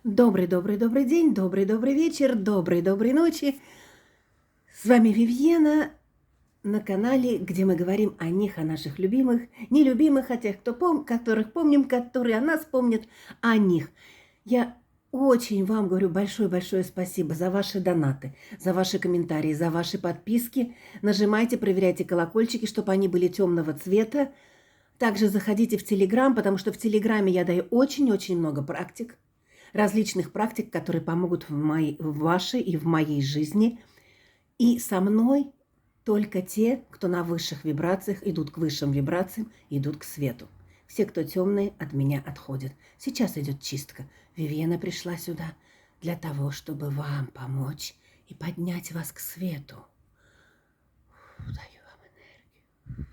Добрый день, добрый вечер, доброй ночи. С вами Вивьена на канале, где мы говорим о них, о наших любимых, нелюбимых, о тех, которых помним, которые о нас помнят, о них. Я очень вам говорю большое-большое спасибо за ваши донаты, за ваши комментарии, за ваши подписки. Нажимайте, проверяйте колокольчики, чтобы они были темного цвета. Также заходите в Телеграм, потому что в Телеграме я даю очень-очень много практик. Различных практик, которые помогут в вашей и в моей жизни. И со мной только те, кто на высших вибрациях, идут к высшим вибрациям, идут к свету. Все, кто темные, от меня отходят. Сейчас идет чистка. Вивьена пришла сюда для того, чтобы вам помочь и поднять вас к свету. Даю вам энергию.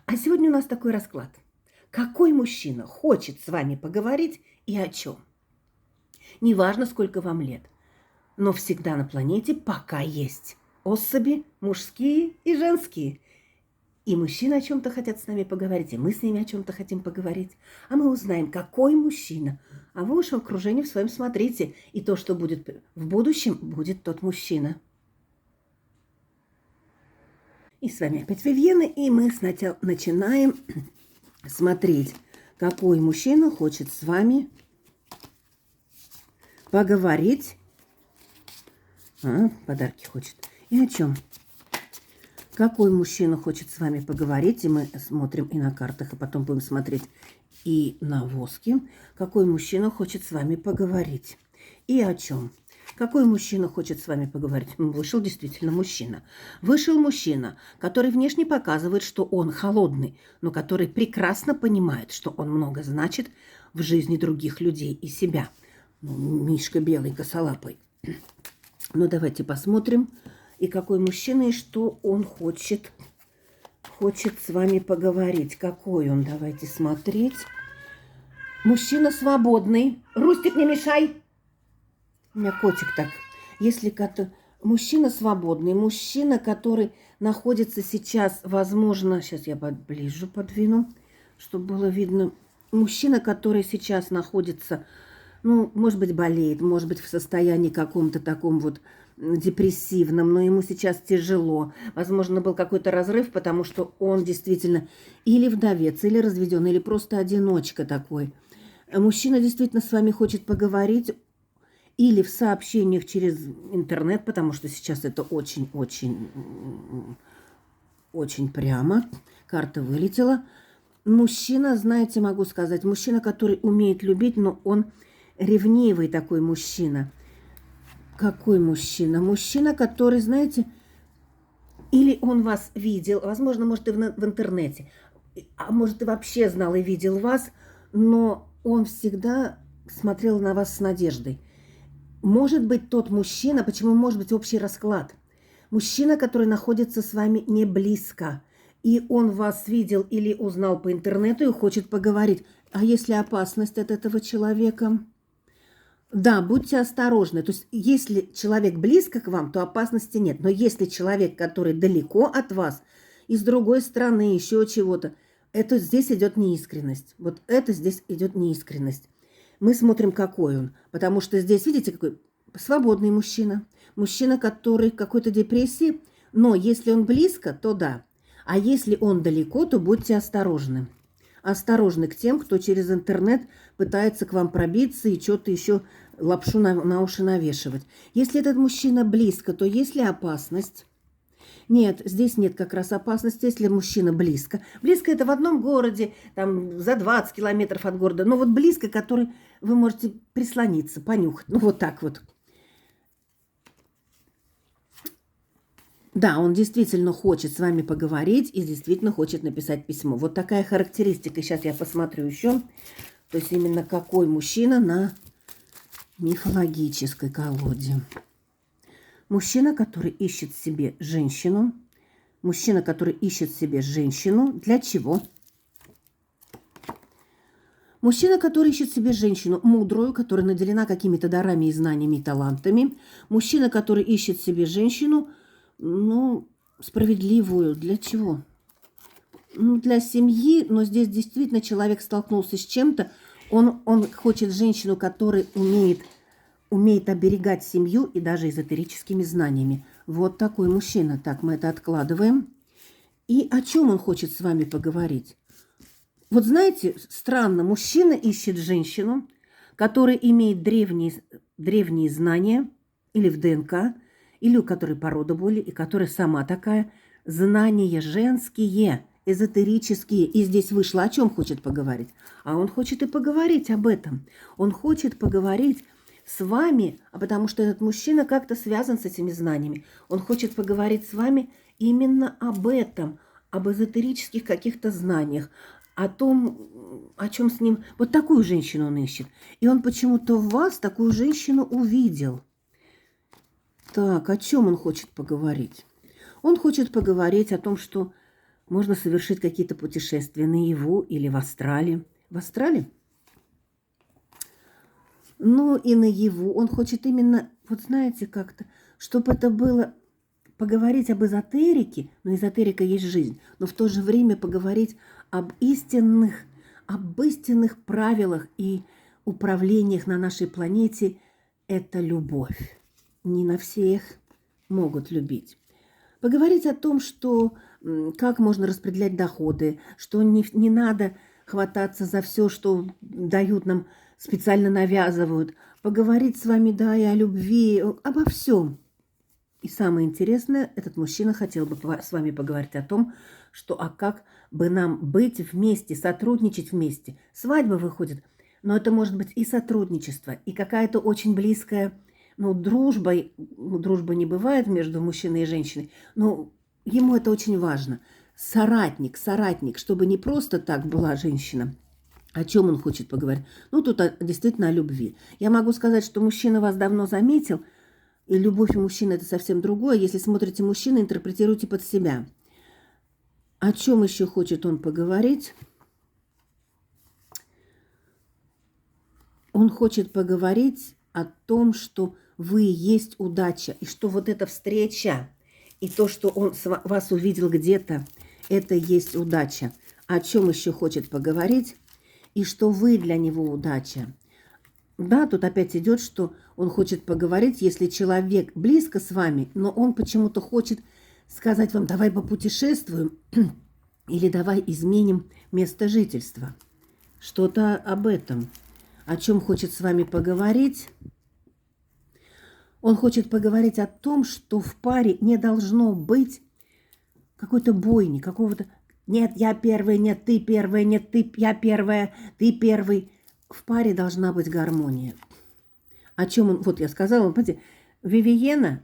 А сегодня у нас такой расклад. Какой мужчина хочет с вами поговорить и о чем? Неважно, сколько вам лет, но всегда на планете пока есть особи мужские и женские. И мужчины о чем-то хотят с нами поговорить, и мы с ними о чем-то хотим поговорить. А мы узнаем, какой мужчина. А вы уж в окружении в своем смотрите. И то, что будет в будущем, будет тот мужчина. И с вами опять Вивьена, и мы сначала начинаем смотреть, какой мужчина хочет с вами поговорить. Подарки хочет. И о чем? Какой мужчина хочет с вами поговорить? И мы смотрим и на картах, и потом будем смотреть и на воске. Какой мужчина хочет с вами поговорить? И о чем? Какой мужчина хочет с вами поговорить? Вышел действительно мужчина. Вышел мужчина, который внешне показывает, что он холодный, но который прекрасно понимает, что он много значит в жизни других людей и себя. Мишка белый, косолапый. Ну, давайте посмотрим, и какой мужчина, и что он хочет с вами поговорить. Какой он? Давайте смотреть. Мужчина свободный. Рустик, не мешай! У меня котик так. Если мужчина свободный, мужчина, который находится сейчас, возможно, сейчас я поближе подвину, чтобы было видно. Мужчина, который сейчас находится, может быть, болеет, может быть, в состоянии каком-то таком вот депрессивном, но ему сейчас тяжело. Возможно, был какой-то разрыв, потому что он действительно или вдовец, или разведен, или просто одиночка такой. Мужчина действительно с вами хочет поговорить или в сообщениях через интернет, потому что сейчас это очень-очень прямо. Карта вылетела. Мужчина, знаете, могу сказать, мужчина, который умеет любить, но он ревнивый такой мужчина. Какой мужчина? Мужчина, который, знаете, или он вас видел, возможно, может, и в интернете, а может, и вообще знал и видел вас, но он всегда смотрел на вас с надеждой. Может быть, тот мужчина, почему может быть общий расклад? Мужчина, который находится с вами не близко, и он вас видел или узнал по интернету и хочет поговорить. А если опасность от этого человека? Да, будьте осторожны. То есть, если человек близко к вам, то опасности нет. Но если человек, который далеко от вас, и с другой стороны еще чего-то, это здесь идет неискренность. Вот это здесь идет неискренность. Мы смотрим, какой он. Потому что здесь, видите, какой свободный мужчина. Мужчина, который в какой-то депрессии. Но если он близко, то да. А если он далеко, то будьте осторожны. Осторожны к тем, кто через интернет пытается к вам пробиться и что-то еще лапшу на уши навешивать. Если этот мужчина близко, то есть ли опасность? Нет, здесь нет как раз опасности, если мужчина близко. Близко это в одном городе, там за 20 километров от города. Но вот близко, который вы можете прислониться, понюхать. Вот так вот. Да, он действительно хочет с вами поговорить и действительно хочет написать письмо. Вот такая характеристика. Сейчас я посмотрю еще. То есть именно какой мужчина на мифологической колоде. Мужчина, который ищет себе женщину. Мужчина, который ищет себе женщину. Для чего? Мужчина, который ищет себе женщину мудрую, которая наделена какими-то дарами и знаниями и талантами. Мужчина, который ищет себе женщину, справедливую. Для чего? Для семьи, но здесь действительно человек столкнулся с чем-то, Он хочет женщину, которая умеет оберегать семью и даже эзотерическими знаниями. Вот такой мужчина. Так, мы это откладываем. И о чем он хочет с вами поговорить? Вот знаете, странно, мужчина ищет женщину, которая имеет древние знания, или в ДНК, или у которой порода боли, и которая сама такая, знания женские, эзотерические. И здесь вышло, о чем хочет поговорить. А он хочет и поговорить об этом. Он хочет поговорить с вами, потому что этот мужчина как-то связан с этими знаниями. Он хочет поговорить с вами именно об этом, об эзотерических каких-то знаниях, о том, о чем с ним... Вот такую женщину он ищет. И он почему-то в вас такую женщину увидел. Так, о чем он хочет поговорить? Он хочет поговорить о том, что можно совершить какие-то путешествия наяву или в астрале. В астрале? Ну и наяву. Он хочет именно, вот знаете, как-то, чтобы это было поговорить об эзотерике, но эзотерика есть жизнь, но в то же время поговорить об истинных правилах и управлениях на нашей планете – это любовь. Не на всех могут любить. Поговорить о том, что как можно распределять доходы, что не надо хвататься за все, что дают нам, специально навязывают. Поговорить с вами, да, и о любви, обо всем. И самое интересное, этот мужчина хотел бы с вами поговорить о том, что а как бы нам быть вместе, сотрудничать вместе. Свадьба выходит, но это может быть и сотрудничество, и какая-то очень близкая, дружба. Дружба не бывает между мужчиной и женщиной, но ему это очень важно. Соратник, чтобы не просто так была женщина. О чем он хочет поговорить? Тут действительно о любви. Я могу сказать, что мужчина вас давно заметил, и любовь у мужчины – это совсем другое. Если смотрите мужчину, интерпретируйте под себя. О чем еще хочет он поговорить? Он хочет поговорить о том, что вы есть удача, и что вот эта встреча, и то, что он вас увидел где-то, это есть удача. О чем еще хочет поговорить? И что вы для него удача. Да, тут опять идет, что он хочет поговорить, если человек близко с вами, но он почему-то хочет сказать вам, давай попутешествуем или давай изменим место жительства. Что-то об этом. О чем хочет с вами поговорить? Он хочет поговорить о том, что в паре не должно быть какой-то бойни, какого-то «нет, я первая, нет, ты первая, нет, я первая, ты первый». В паре должна быть гармония. О чем он, вот я сказала, понимаете, Вивиена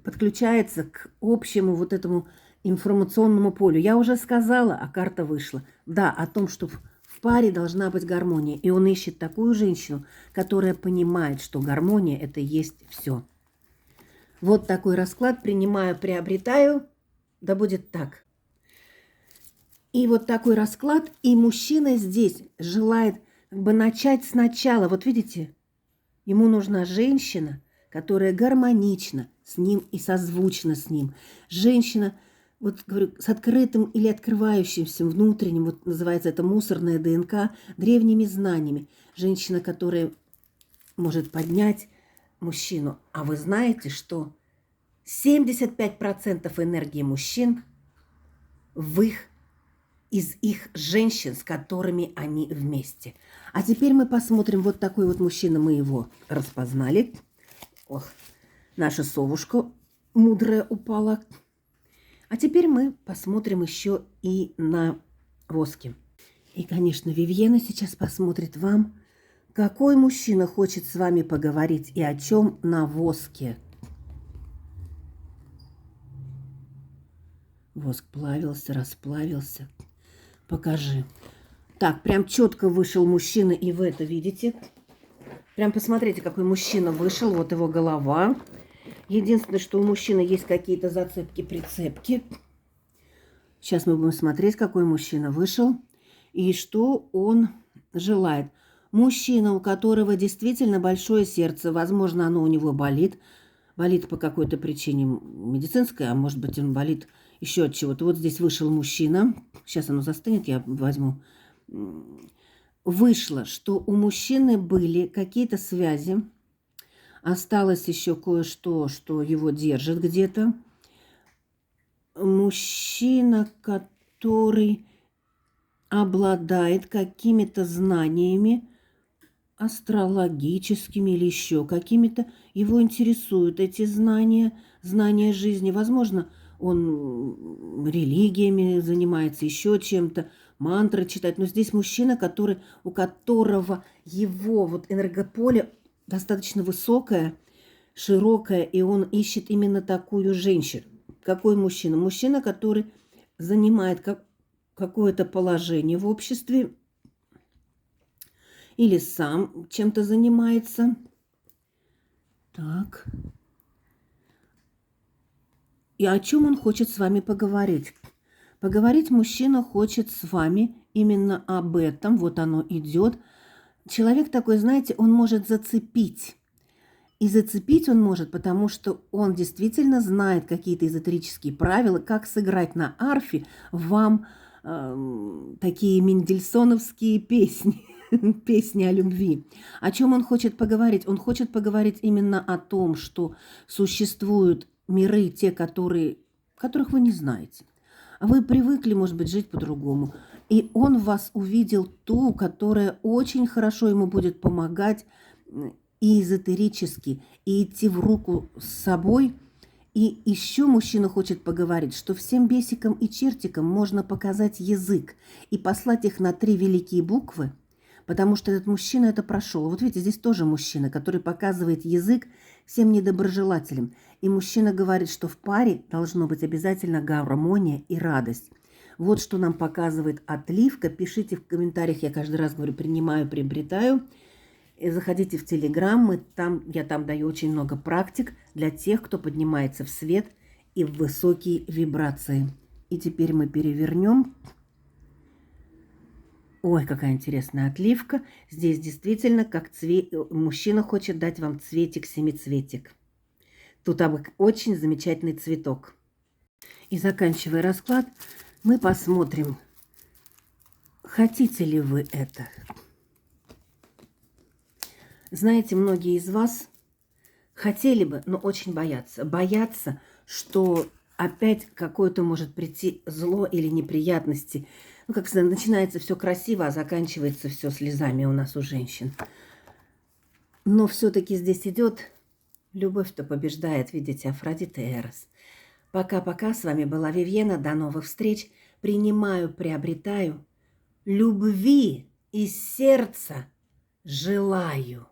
подключается к общему вот этому информационному полю. Я уже сказала, а карта вышла. Да, о том, что в паре должна быть гармония. И он ищет такую женщину, которая понимает, что гармония – это есть все. Вот такой расклад. Принимаю, приобретаю. Да будет так. И вот такой расклад. И мужчина здесь желает начать сначала. Вот видите, ему нужна женщина, которая гармонична с ним и созвучна с ним. Женщина, вот говорю, с открытым или открывающимся внутренним, вот называется это мусорная ДНК, древними знаниями. Женщина, которая может поднять мужчину. А вы знаете, что 75% энергии мужчин из их женщин, с которыми они вместе. А теперь мы посмотрим, вот такой вот мужчина, мы его распознали. Ох, наша совушка мудрая упала. А теперь мы посмотрим еще и на воски. И, конечно, Вивьена сейчас посмотрит вам, какой мужчина хочет с вами поговорить и о чем на воске. Воск плавился, расплавился. Покажи. Так, прям четко вышел мужчина, и вы это видите. Прям посмотрите, какой мужчина вышел. Вот его голова. Единственное, что у мужчины есть какие-то зацепки-прицепки. Сейчас мы будем смотреть, какой мужчина вышел и что он желает. Мужчина, у которого действительно большое сердце. Возможно, оно у него болит. Болит по какой-то причине медицинской, а может быть, он болит еще от чего-то. Вот здесь вышел мужчина. Сейчас оно застынет, я возьму. вышло, что у мужчины были какие-то связи, осталось еще кое-что, что его держит где-то. Мужчина, который обладает какими-то знаниями астрологическими или еще какими-то, его интересуют эти знания, знания жизни. Возможно, он религиями занимается, еще чем-то, мантры читает. Но здесь мужчина, у которого его вот энергополе достаточно высокое, широкое, и он ищет именно такую женщину. Какой мужчина? Мужчина, который занимает какое-то положение в обществе, или сам чем-то занимается. Так. И о чем он хочет с вами поговорить? Поговорить мужчина хочет с вами именно об этом. Вот оно идет. Человек такой, знаете, он может зацепить. И зацепить он может, потому что он действительно знает какие-то эзотерические правила, как сыграть на арфе вам такие мендельсоновские песни. Песни о любви. О чем он хочет поговорить? Он хочет поговорить именно о том, что существуют миры, те, которых вы не знаете. А вы привыкли, может быть, жить по-другому. И он в вас увидел ту, которая очень хорошо ему будет помогать и эзотерически, и идти в руку с собой. И еще мужчина хочет поговорить, что всем бесикам и чертикам можно показать язык и послать их на 3 великие буквы, потому что этот мужчина это прошел. Вот видите, здесь тоже мужчина, который показывает язык всем недоброжелателям. И мужчина говорит, что в паре должно быть обязательно гармония и радость. Вот что нам показывает отливка. Пишите в комментариях, я каждый раз говорю, принимаю, приобретаю. И заходите в Телеграм, я там даю очень много практик для тех, кто поднимается в свет и в высокие вибрации. И теперь мы перевернем. Ой, какая интересная отливка. Здесь действительно как мужчина хочет дать вам цветик-семицветик. Тут очень замечательный цветок. И заканчивая расклад, мы посмотрим, хотите ли вы это. Знаете, многие из вас хотели бы, но очень боятся. Боятся, что опять какое-то может прийти зло или неприятности. Ну, как сказать, начинается все красиво, а заканчивается все слезами у нас, у женщин. Но все-таки здесь идет любовь-то побеждает, видите, Афродита и Эрос. Пока-пока, с вами была Вивьена, до новых встреч. Принимаю, приобретаю. Любви из сердца желаю.